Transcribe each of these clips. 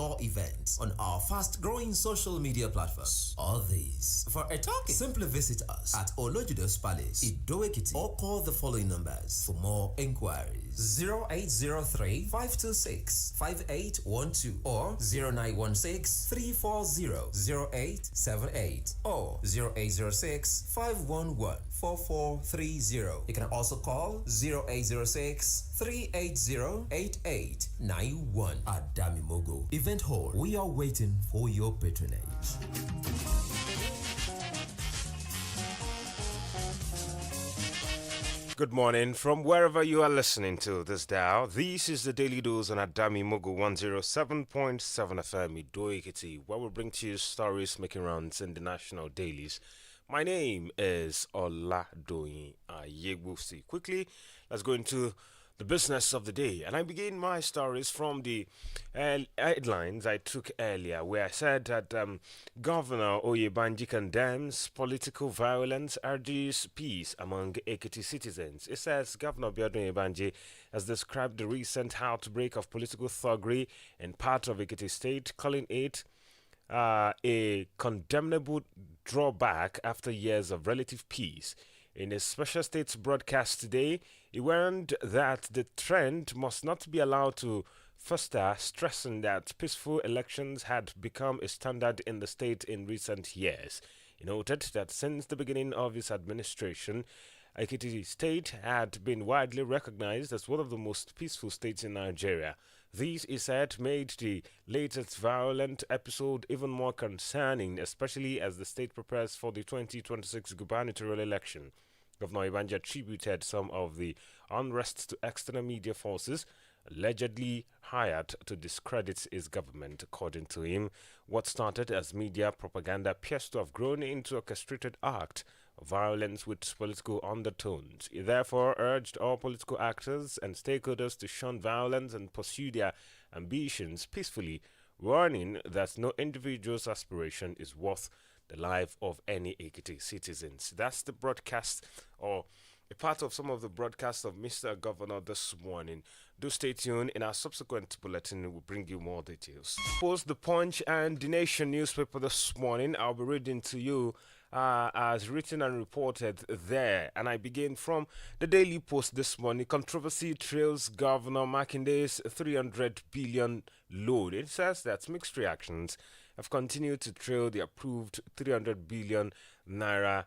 your event on our fast-growing social media platforms. All these for a talking. Simply visit us at Olojudo's Palace, Ido-Ekiti, or call the following numbers for more inquiries: 0803-526-5812 or 0916-340-0878 or 0806-511-4430. You can also call 0806-380-8891. Adamimogo Event Hall. We are waiting for your patronage. Good morning from wherever you are listening to this dial. This is the Daily Dose on Adamimogo 107.7 FM Ido-Ekiti, where we bring to you stories making rounds in the national dailies. My name is Doyin Ayegbusi. Quickly, let's go into the business of the day, and I begin my stories from the headlines I took earlier, where I said that Governor Oyebanji condemns political violence, urges peace among Ekiti citizens. It says Governor Biodun Oyebanji has described the recent outbreak of political thuggery in part of Ekiti State, calling it a condemnable drawback after years of relative peace. In a special states broadcast today, he warned that the trend must not be allowed to fester, stressing that peaceful elections had become a standard in the state in recent years. He noted that since the beginning of his administration, Ekiti State had been widely recognized as one of the most peaceful states in Nigeria. This, he said, made the latest violent episode even more concerning, especially as the state prepares for the 2026 gubernatorial election. Governor Ibanji attributed some of the unrest to external media forces allegedly hired to discredit his government. According to him, what started as media propaganda appears to have grown into an orchestrated act of violence with political undertones. He therefore urged all political actors and stakeholders to shun violence and pursue their ambitions peacefully, warning that no individual's aspiration is worth the life of any Ekiti citizens. That's the broadcast, or a part of some of the broadcasts of Mr. Governor this morning. Do stay tuned. In our subsequent bulletin, we'll bring you more details. Post The Punch and The Nation newspaper this morning. I'll be reading to you as written and reported there. And I begin from the Daily Post this morning. Controversy trails Governor Makinde's 300 billion loan. It says that mixed reactions have continued to trail the approved 300 billion naira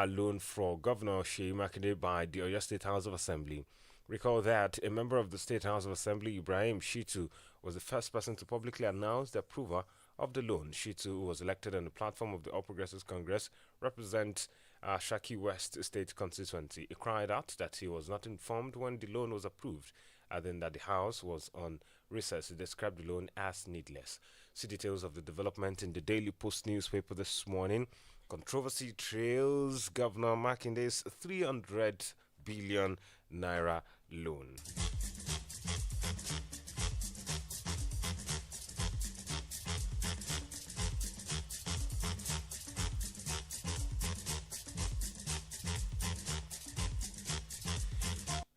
loan for Governor Sheyi Makinde by the Oyo State House of Assembly. Recall that a member of the State House of Assembly, Ibrahim Shitu, was the first person to publicly announce the approval of the loan. Shitu, who was elected on the platform of the All Progressives Congress, represents Shaki West State constituency. He cried out that he was not informed when the loan was approved, adding that the House was on recess. He described the loan as needless. See details of the development in the Daily Post newspaper this morning. Controversy trails Governor Makinde's 300 billion naira loan.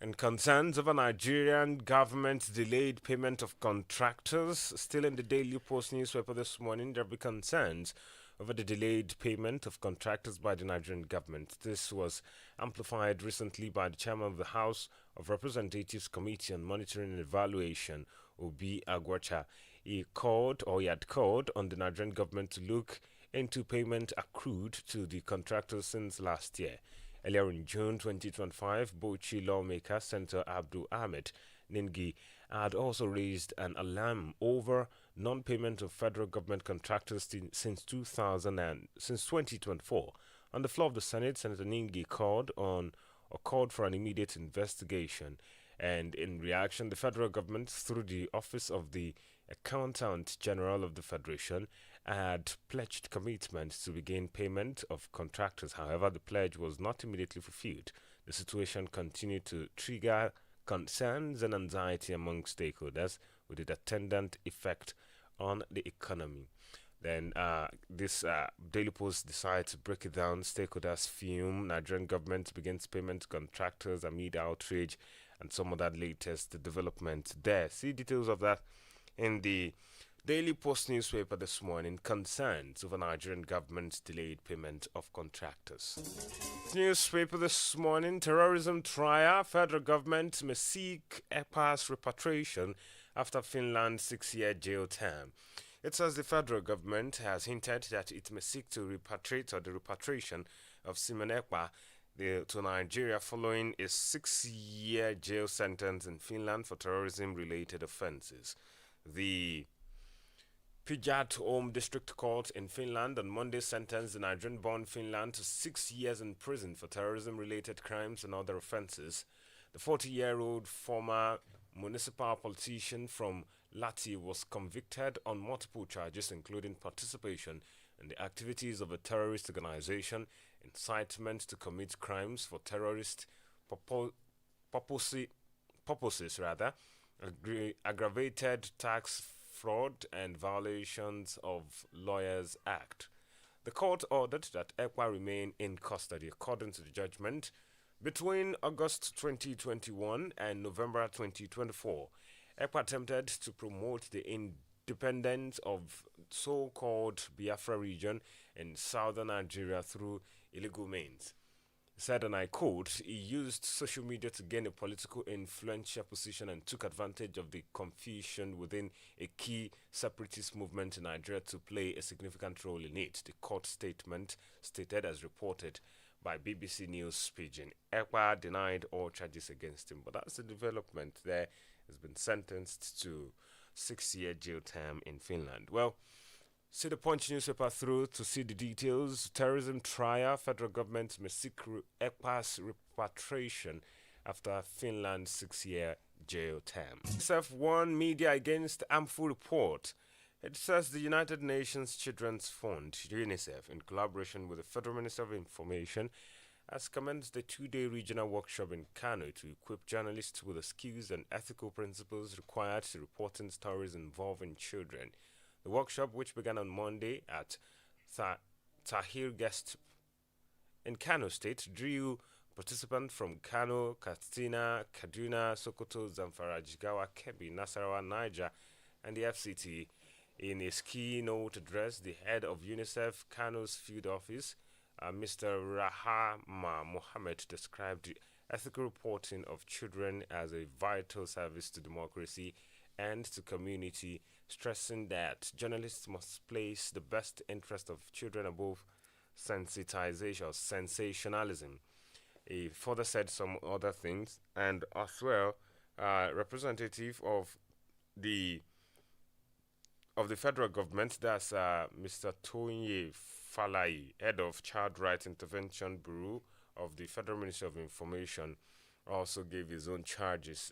And concerns over Nigerian government's delayed payment of contractors. Still in the Daily Post newspaper this morning, there will be concerns over the delayed payment of contractors by the Nigerian government. This was amplified recently by the chairman of the House of Representatives Committee on Monitoring and Evaluation, Obi Agwacha. He had called on the Nigerian government to look into payment accrued to the contractors since last year. Earlier in June 2025, Bauchi lawmaker Senator Abdul Ahmed Ningi had also raised an alarm over non-payment of federal government contractors since 2024. On the floor of the Senate, Senator Ningi called for an immediate investigation. And in reaction, the federal government, through the Office of the Accountant General of the Federation, had pledged commitment to begin payment of contractors. However, the pledge was not immediately fulfilled. The situation continued to trigger concerns and anxiety among stakeholders, with its attendant effect on the economy. Then this Daily Post decided to break it down. Stakeholders fume. Nigerian government begins payment to contractors amid outrage, and some of that latest development there. See details of that in the Daily Post newspaper this morning concerns over Nigerian government's delayed payment of contractors. Newspaper this morning, terrorism trial, federal government may seek EPA's repatriation after Finland's 6-year jail term. It says the federal government has hinted that it may seek to repatriate or the repatriation of Simon Ekpa to Nigeria following a 6-year jail sentence in Finland for terrorism-related offences. The Pijat Home District Court in Finland on Monday sentenced the Nigerian-born Finland to 6 years in prison for terrorism-related crimes and other offences. The 40-year-old former municipal politician from Lati was convicted on multiple charges including participation in the activities of a terrorist organization, incitement to commit crimes for terrorist purposes, aggravated tax fraud and violations of Lawyers Act. The court ordered that Ekpa remain in custody according to the judgment. Between August 2021 and November 2024, Ekpa attempted to promote the independence of so-called Biafra region in southern Nigeria through illegal means. Said, and I quote, he used social media to gain a political influential position and took advantage of the confusion within a key separatist movement in Nigeria to play a significant role in it, the court statement stated as reported by BBC News Pidgin. Ekpa denied all charges against him, but that's the development there. He's been sentenced to 6-year jail term in Finland. Well, see the Punch newspaper through to see the details. Terrorism trial. Federal government may seek EPA's repatriation after Finland's 6-year jail term. SF1 media against harmful report. It says the United Nations Children's Fund, UNICEF, in collaboration with the Federal Minister of Information, has commenced a 2-day regional workshop in Kano to equip journalists with the skills and ethical principles required to reporting stories involving children. The workshop, which began on Monday at Tahir Guest in Kano State, drew participants from Kano, Katsina, Kaduna, Sokoto, Zamfara, Jigawa, Kebbi, Nasarawa, Niger, and the FCT. In his keynote address, the head of UNICEF Kano's field office, Mr. Rahama Mohammed, described the ethical reporting of children as a vital service to democracy and to community, stressing that journalists must place the best interest of children above sensitization or sensationalism. He further said some other things, and as well, representative of the federal government, that's Mr. Doyin Ayegbusi, head of Child Rights Intervention Bureau of the Federal Ministry of Information, also gave his own charge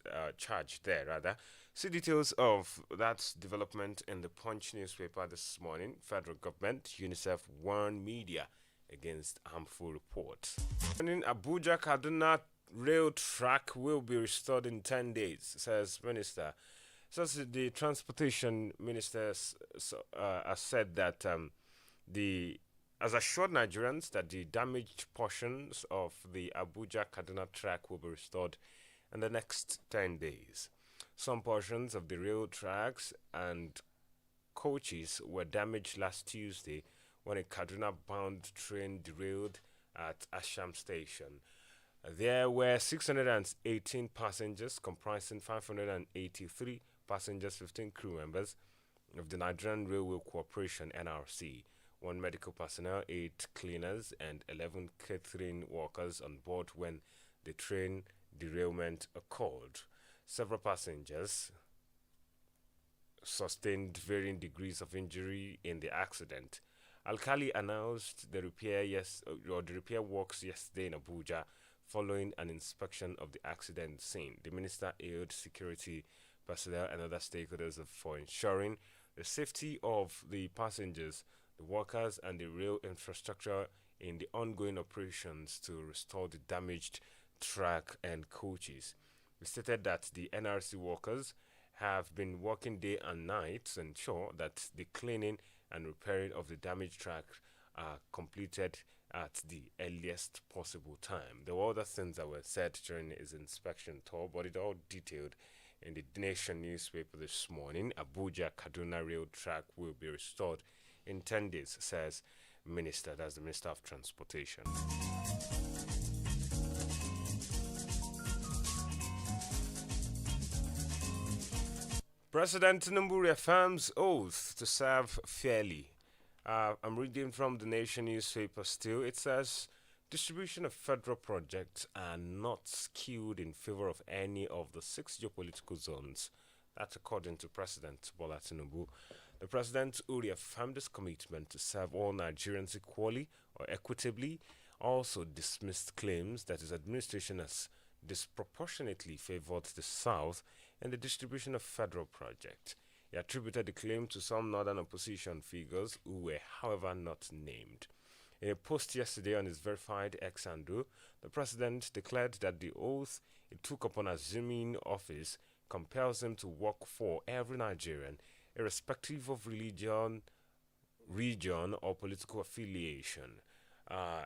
there. See details of that development in the Punch newspaper this morning. Federal government, UNICEF warned media against harmful reports. In Abuja, Kaduna rail track will be restored in 10 days, says Minister. Says the transportation minister has said that has assured Nigerians that the damaged portions of the Abuja-Kaduna track will be restored in the next 10 days. Some portions of the rail tracks and coaches were damaged last Tuesday when a Kaduna-bound train derailed at Asham Station. There were 618 passengers, comprising 583 passengers, 15 crew members of the Nigerian Railway Corporation (NRC), 1 medical personnel, 8 cleaners, and 11 catering workers on board when the train derailment occurred. Several passengers sustained varying degrees of injury in the accident. Alkali announced the repair works yesterday in Abuja following an inspection of the accident scene. The minister hailed security personnel and other stakeholders for ensuring the safety of the passengers, the workers, and the rail infrastructure in the ongoing operations to restore the damaged track and coaches. We stated that the NRC workers have been working day and night to ensure that the cleaning and repairing of the damaged track are completed at the earliest possible time. There were other things that were said during his inspection tour, but it all detailed in the Nation newspaper this morning. Abuja Kaduna rail track will be restored in 10 days, says Minister. That's the Minister of Transportation. President Tinubu reaffirms oath to serve fairly. I'm reading from the Nation newspaper still. It says distribution of federal projects are not skewed in favor of any of the 6 geopolitical zones. That's according to President Bola Tinubu. The president who reaffirmed his commitment to serve all Nigerians equally or equitably also dismissed claims that his administration has disproportionately favored the South in the distribution of federal projects. He attributed the claim to some northern opposition figures who were, however, not named. In a post yesterday on his verified X handle, the president declared that the oath he took upon assuming office compels him to work for every Nigerian, irrespective of religion, region, or political affiliation.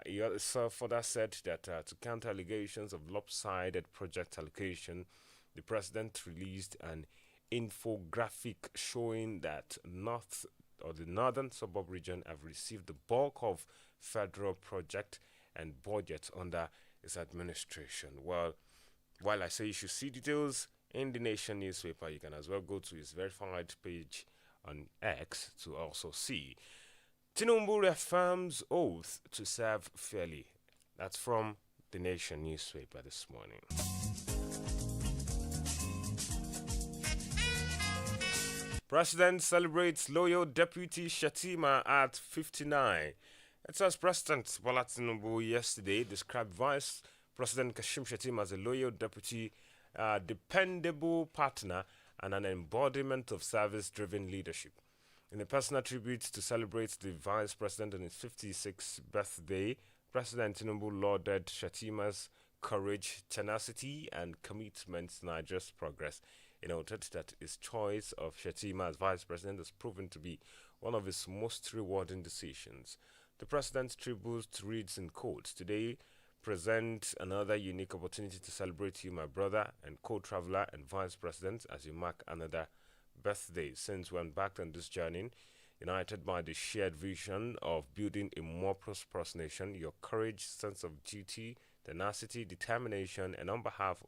He also further said that to counter allegations of lopsided project allocation, the president released an infographic showing that the northern suburb region have received the bulk of federal project and budget under his administration. Well, while I say you should see details in the Nation newspaper, you can as well go to his verified page on X to also see. Tinubu reaffirms oath to serve fairly. That's from the Nation newspaper this morning. President celebrates loyal deputy Shatima at 59. It says President Bola Tinubu yesterday described Vice President Kashim Shatima as a loyal deputy, dependable partner, and an embodiment of service-driven leadership. In a personal tribute to celebrate the Vice President on his 56th birthday, President Tinubu lauded Shatima's courage, tenacity, and commitment to Nigeria's progress. He noted that his choice of Shatima as Vice President has proven to be one of his most rewarding decisions. The President's tribute reads in quotes, "Today presents another unique opportunity to celebrate you, my brother and co-traveler and Vice President, as you mark another birthday since we embarked on this journey, united by the shared vision of building a more prosperous nation. Your courage, sense of duty, tenacity, determination, and on behalf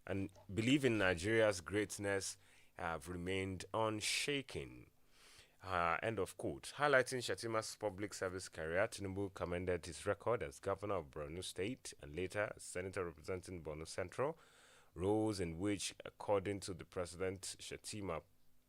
and believe in Nigeria's greatness have remained unshaken." End of quote. Highlighting Shatima's public service career, Tinubu commended his record as governor of Borno State and later as senator representing Borno Central, roles in which, according to the president, Shatima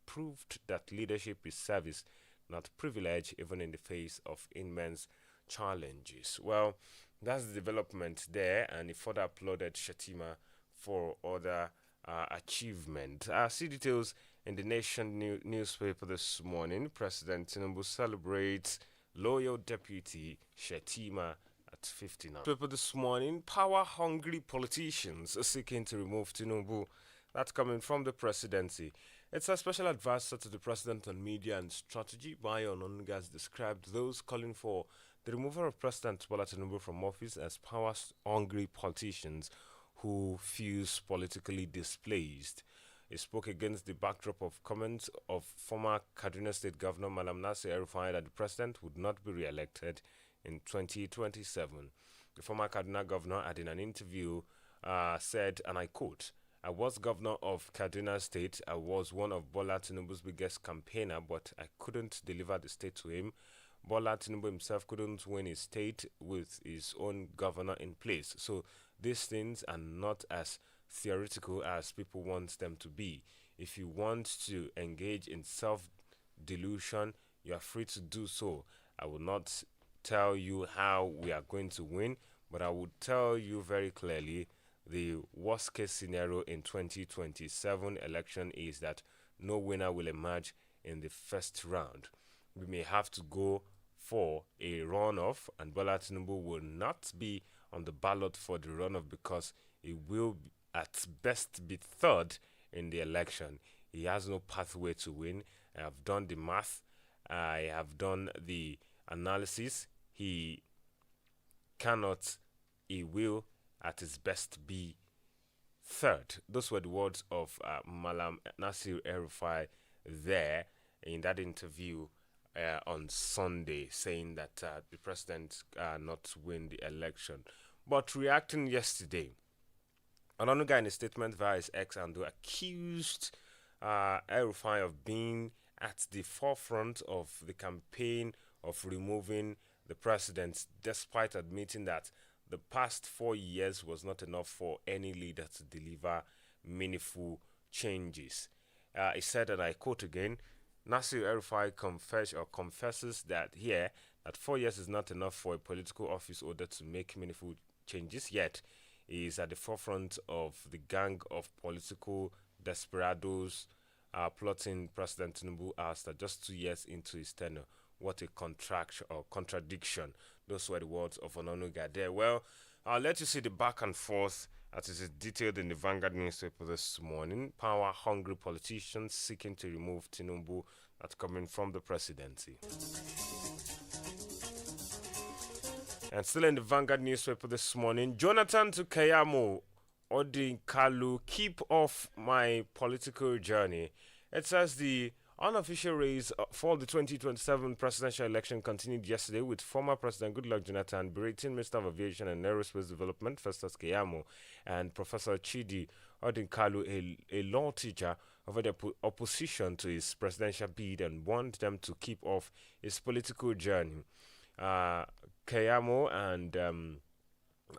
proved that leadership is service, not privilege, even in the face of immense challenges. Well, that's the development there, and he further applauded Shatima for other achievement. See details in the Nation newspaper this morning. President Tinubu celebrates loyal deputy Shatima at 59. Paper this morning, power-hungry politicians are seeking to remove Tinubu. That's coming from the presidency. It's a special advisor to the president on media and strategy. Bayo Ononga has described those calling for the removal of President Bola Tinubu from office as power-hungry politicians who feels politically displaced. He spoke against the backdrop of comments of former Kaduna State Governor Malam Nasir El-Rufai that the president would not be re-elected in 2027. The former Kaduna governor had in an interview said, and I quote, "I was governor of Kaduna State. I was one of Bola Tinubu's biggest campaigner, but I couldn't deliver the state to him. Bola Tinubu himself couldn't win his state with his own governor in place. So these things are not as theoretical as people want them to be. If you want to engage in self-delusion, you are free to do so. I will not tell you how we are going to win, but I will tell you very clearly the worst case scenario in 2027 election is that no winner will emerge in the first round. We may have to go for a runoff, and Bola Tinubu will not be on the ballot for the runoff because he will at best be third in the election. He has no pathway to win. I have done the math. I have done the analysis. He will at his best be third. Those were the words of Malam Nasir El-Rufai there in that interview on Sunday, saying that the president not win the election. But reacting yesterday, Onanuga in a statement via his ex and accused El-Rufai of being at the forefront of the campaign of removing the president, despite admitting that the past 4 years was not enough for any leader to deliver meaningful changes. He said, and I quote again, Nasir El-Rufai confesses that here that 4 years is not enough for a political office holder to make meaningful changes, yet he is at the forefront of the gang of political desperados plotting President Tinubu after just 2 years into his tenure. What a contradiction. Those were the words of Ononuga there. Well, I'll let you see the back and forth as it is detailed in the Vanguard newspaper this morning. Power-hungry politicians seeking to remove Tinubu, that's coming from the presidency. And still in the Vanguard newspaper this morning, Jonathan to Kayamo Odinkalu, keep off my political journey. It says the unofficial race for the 2027 presidential election continued yesterday with former President Goodluck Jonathan berating Minister of Aviation and Aerospace Development Festus Keyamo and Professor Chidi Odinkalu, a law teacher, over the opposition to his presidential bid and warned them to keep off his political journey. Keyamo and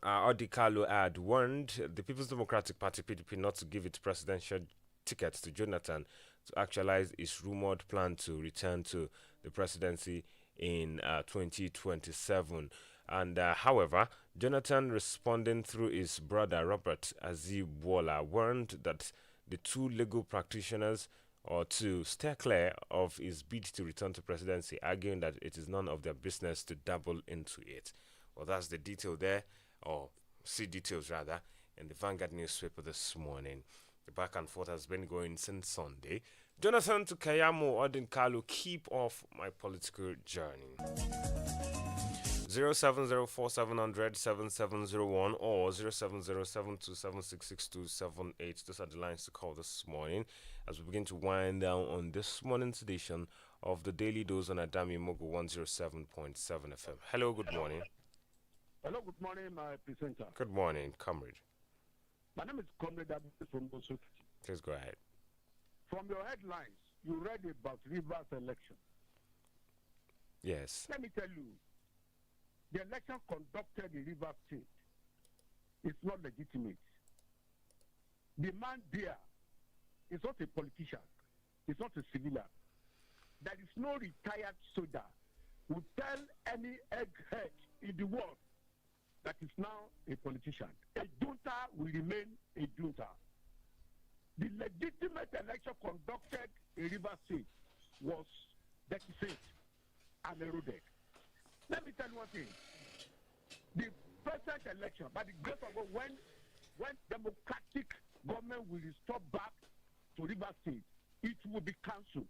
Odinkalu had warned the People's Democratic Party (PDP) not to give its presidential tickets to Jonathan to actualize his rumored plan to return to the presidency in 2027. And however, Jonathan, responding through his brother Robert Azibwola, warned that the two legal practitioners or to steer clear of his bid to return to presidency, arguing that it is none of their business to dabble into it. Well, that's the detail there, or see details rather, in the Vanguard newspaper this morning. The back and forth has been going since Sunday. Jonathan to Kayamo Odinkalu, keep off my political journey. 07047007701 or 07072766278. Those are the lines to call this morning as we begin to wind down on this morning's edition of the Daily Dose on Adamimogo 107.7 FM. Hello, good morning. Hello, good morning, my presenter. Good morning, comrade. My name is Comrade Abdul from Bosu. Please go ahead. From your headlines, you read about Rivers election. Yes. Let me tell you, the election conducted in Rivers State is not legitimate. The man there is not a politician. He's not a civilian. There is no retired soldier who tell any egghead in the world that is now a politician. A junta will remain a junta. The legitimate election conducted in Rivers State was deficient and eroded. Let me tell you one thing. The present election, by the grace of God, when democratic government will restore back to Rivers State, it will be cancelled.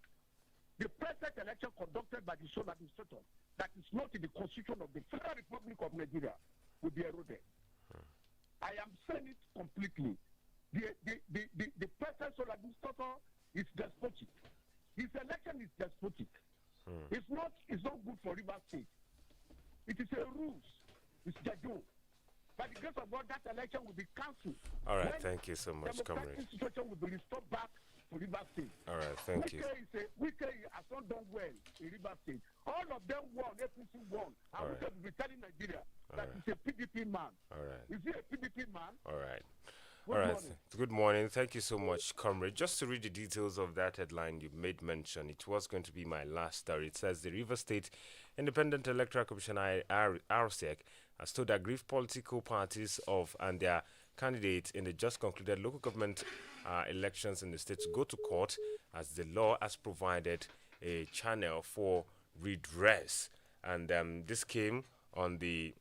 The present election conducted by the sole administrator that is not in the constitution of the Federal Republic of Nigeria will be eroded. I am saying it completely. The present sole administrator is despotic. His election is despotic. It's not good for Rivers State. It is a ruse. It's jadon. By the grace of God, that election will be cancelled. All right, thank you so much, comrade. The situation will be restored back to Rivers State. All right, thank you. Wike has not done well in Rivers State. All of them won, APC won. And we will be telling Nigeria that he's a PDP man. All right. Is he a PDP man? All right. Good morning. Good morning. Thank you so much, comrade. Just to read the details of that headline you made mention, it was going to be my last story. It says the River State Independent Electoral Commission (RSEC) has told aggrieved political parties and their candidates in the just concluded local government elections in the state to go to court, as the law has provided a channel for redress. And this came as the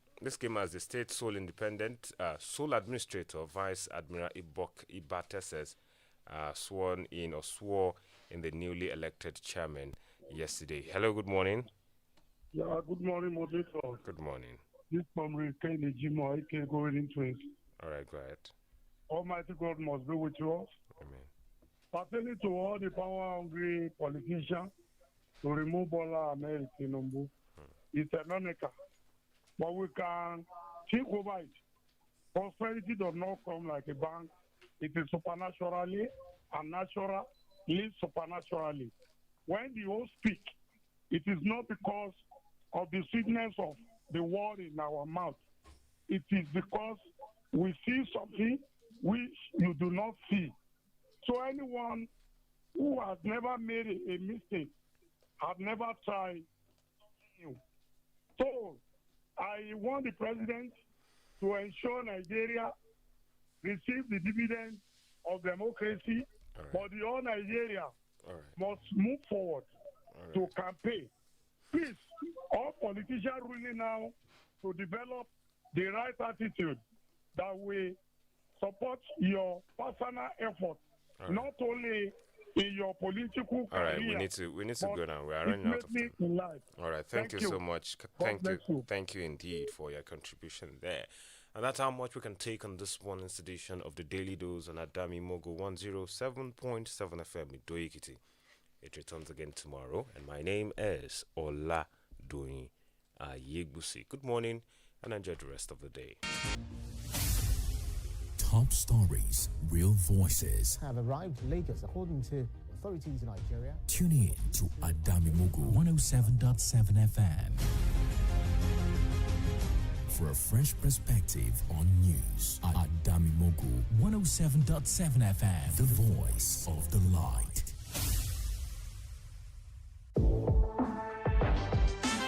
state sole independent sole administrator, Vice Admiral Ibok Ibateses, swore in the newly elected chairman yesterday. Hello, good morning. Yeah, good morning, moderator. Good morning. This comrade Kenny Jimo, IK going into it. All right, go ahead. Almighty God must be with you. Amen. Pertaining to all the power-hungry politicians to remove Bola Ahmed Tinubu, it's a non-maker. But we can think over it. Prosperity does not come like a bank. It is supernaturally and naturally supernaturally. When the old speak, it is not because of the sweetness of the word in our mouth. It is because we see something which you do not see. So anyone who has never made a mistake has never tried something new. So I want the president to ensure Nigeria receive the dividend of democracy, but the whole Nigeria must move forward to campaign. Please, all politicians really now to develop the right attitude that we support your personal effort, not only in your political career. All right, we need to go now. We are running out of time. In life. All right, thank you so much. Thank you indeed for your contribution there. And that's how much we can take on this morning's edition of the Daily Dose on Adamimogo 107.7 FM in Doyin. It returns again tomorrow, and my name is Doyin Ayegbusi. Good morning, and enjoy the rest of the day. Top stories, real voices. Have arrived in Lagos, according to authorities in Nigeria. Tune in to Adamimogo 107.7 FM for a fresh perspective on news. Adamimogo 107.7 FM, the voice of the light.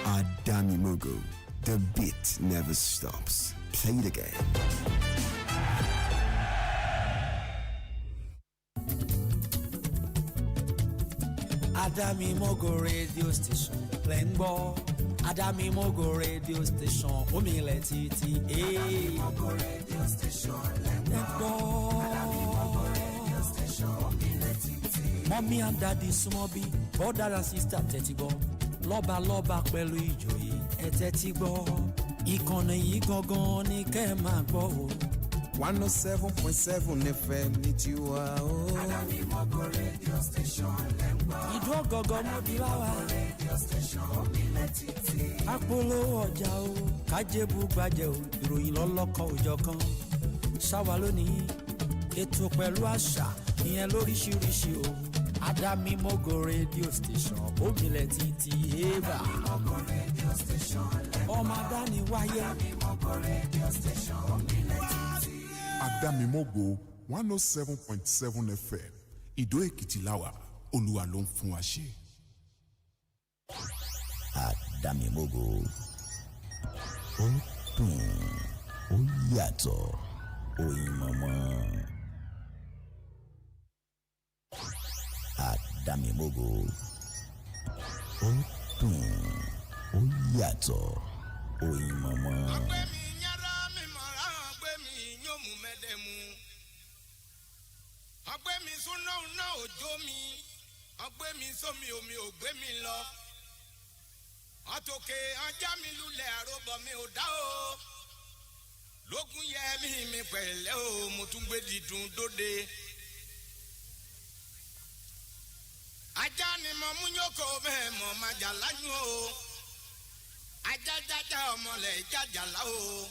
Adamimogo, the beat never stops. Play it again. Adamimogo radio station Plenbo. Adamimogo radio station Omile Titi. Adamimogo radio station Plenbo. Adamimogo radio station Omile Titi. Mommy and daddy Sumobi, brother and sister Tetibo. Loba loba pẹ̀lú ìjòyè ẹ tẹ́tí gbọ́. Ìkànnì yìí gangan ni kẹ́ ẹ máa gbọ́ o. 107.7 FM ní tiwa o. Adamimogo radio station lẹ́ngbọ́. Ìdú ọ̀gọ̀gọ̀ mo di láwa. Radio station Omile Titi. Apolówó ọjà o, kájébù gbàjẹ́ o, ìròyìn lọ́lọ́kọ̀ òjọ̀kan. Ṣáwa lónìí, ètò pẹ̀lú àṣà, ìyẹn lóríṣiríṣi o. Adamimogo radio station Omile Titi eva. Adamimogo radio station ọmọ adani wáyé. Adamimogo radio station Omile Titi. Adamimogo 107.7 FM Ìdó Èkìtì láwà, Olúwa ló ń fún wa ṣe. Adamimogo ó dùn ó yàtọ̀ òyìnbó. Adamimogo ó dùn ó yàtọ̀ òyìnbó. Ọgbẹ́ mi yára mi mọ̀ra ọgbẹ́ mi yóò mẹ́dẹ̀mú. Ọgbẹ́ mi súná náà òjò mi. Ọgbẹ́ mi sómi omi ò gbé mi lọ. Ọ̀tòkè ọjà mi lulẹ̀ àròbọ̀ mi ò dá o. Lógún yẹ mi pẹ̀lẹ́ o, mo tún gbé dídùn dóde. Ajá ni mo mú yókò bẹ́ẹ̀ mọ̀ máa jà láyún o. Ajá jájá ọmọlẹ̀ jájà lá o.